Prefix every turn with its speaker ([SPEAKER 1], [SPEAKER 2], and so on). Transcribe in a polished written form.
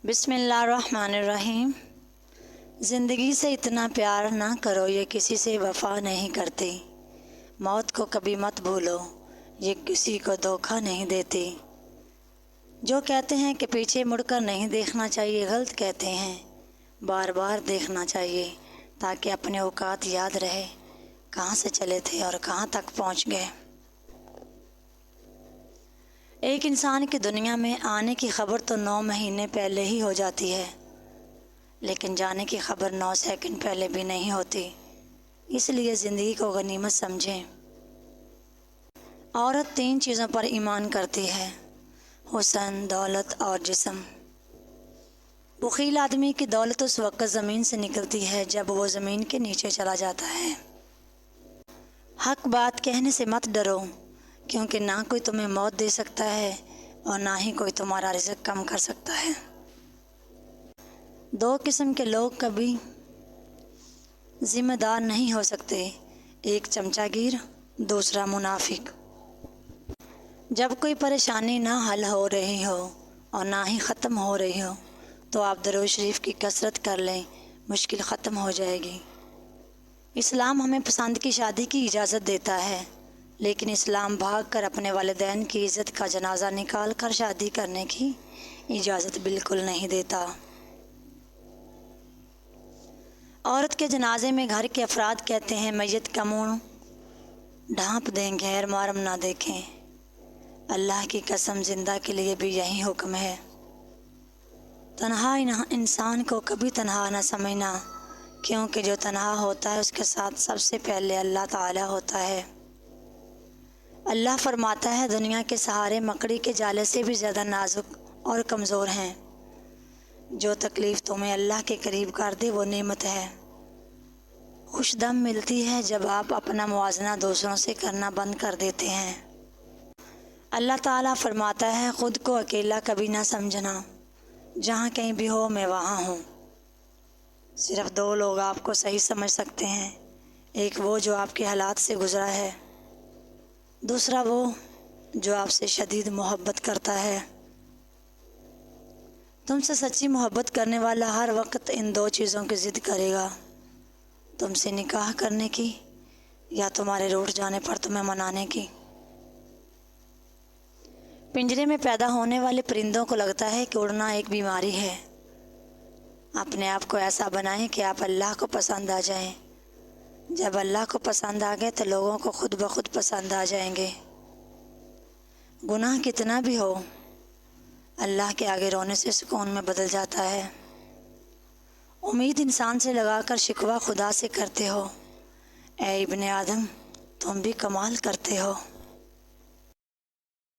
[SPEAKER 1] بسم اللہ الرحمن الرحیم۔ زندگی سے اتنا پیار نہ کرو، یہ کسی سے وفا نہیں کرتی۔ موت کو کبھی مت بھولو، یہ کسی کو دھوکہ نہیں دیتی۔ جو کہتے ہیں کہ پیچھے مڑ کر نہیں دیکھنا چاہیے، غلط کہتے ہیں۔ بار بار دیکھنا چاہیے تاکہ اپنے اوقات یاد رہے، کہاں سے چلے تھے اور کہاں تک پہنچ گئے۔ ایک انسان کی دنیا میں آنے کی خبر تو 9 مہینے پہلے ہی ہو جاتی ہے، لیکن جانے کی خبر 9 سیکنڈ پہلے بھی نہیں ہوتی۔ اس لیے زندگی کو غنیمت سمجھیں۔ عورت 3 چیزوں پر ایمان کرتی ہے: حسن، دولت اور جسم۔ بخیل آدمی کی دولت اس وقت زمین سے نکلتی ہے جب وہ زمین کے نیچے چلا جاتا ہے۔ حق بات کہنے سے مت ڈرو، کیونکہ نہ کوئی تمہیں موت دے سکتا ہے اور نہ ہی کوئی تمہارا رزق کم کر سکتا ہے۔ 2 قسم کے لوگ کبھی ذمہ دار نہیں ہو سکتے، ایک چمچہ گیر، دوسرا منافق۔ جب کوئی پریشانی نہ حل ہو رہی ہو اور نہ ہی ختم ہو رہی ہو تو آپ درود شریف کی کثرت کر لیں، مشکل ختم ہو جائے گی۔ اسلام ہمیں پسند کی شادی کی اجازت دیتا ہے، لیکن اسلام بھاگ کر اپنے والدین کی عزت کا جنازہ نکال کر شادی کرنے کی اجازت بالکل نہیں دیتا۔ عورت کے جنازے میں گھر کے افراد کہتے ہیں، میت کا منہ ڈھانپ دیں، غیر محرم نہ دیکھیں۔ اللہ کی قسم، زندہ کے لیے بھی یہی حکم ہے۔ تنہا انسان کو کبھی تنہا نہ سمجھنا، کیونکہ جو تنہا ہوتا ہے اس کے ساتھ سب سے پہلے اللہ تعالی ہوتا ہے۔ اللہ فرماتا ہے، دنیا کے سہارے مکڑی کے جالے سے بھی زیادہ نازک اور کمزور ہیں۔ جو تکلیف تمہیں اللہ کے قریب کر دے وہ نعمت ہے۔ خوش دم ملتی ہے جب آپ اپنا موازنہ دوسروں سے کرنا بند کر دیتے ہیں۔ اللہ تعالیٰ فرماتا ہے، خود کو اکیلا کبھی نہ سمجھنا، جہاں کہیں بھی ہو میں وہاں ہوں۔ صرف 2 لوگ آپ کو صحیح سمجھ سکتے ہیں، ایک وہ جو آپ کے حالات سے گزرا ہے، دوسرا وہ جو آپ سے شدید محبت کرتا ہے۔ تم سے سچی محبت کرنے والا ہر وقت ان 2 چیزوں کی ضد کرے گا: تم سے نکاح کرنے کی یا تمہارے روٹھ جانے پر تمہیں منانے کی۔ پنجرے میں پیدا ہونے والے پرندوں کو لگتا ہے کہ اڑنا ایک بیماری ہے۔ اپنے آپ کو ایسا بنائیں کہ آپ اللہ کو پسند آ جائیں۔ جب اللہ کو پسند آ گئے تو لوگوں کو خود بخود پسند آ جائیں گے۔ گناہ کتنا بھی ہو، اللہ کے آگے رونے سے سکون میں بدل جاتا ہے۔ امید انسان سے لگا کر شکوہ خدا سے کرتے ہو، اے ابن آدم تم بھی کمال کرتے ہو۔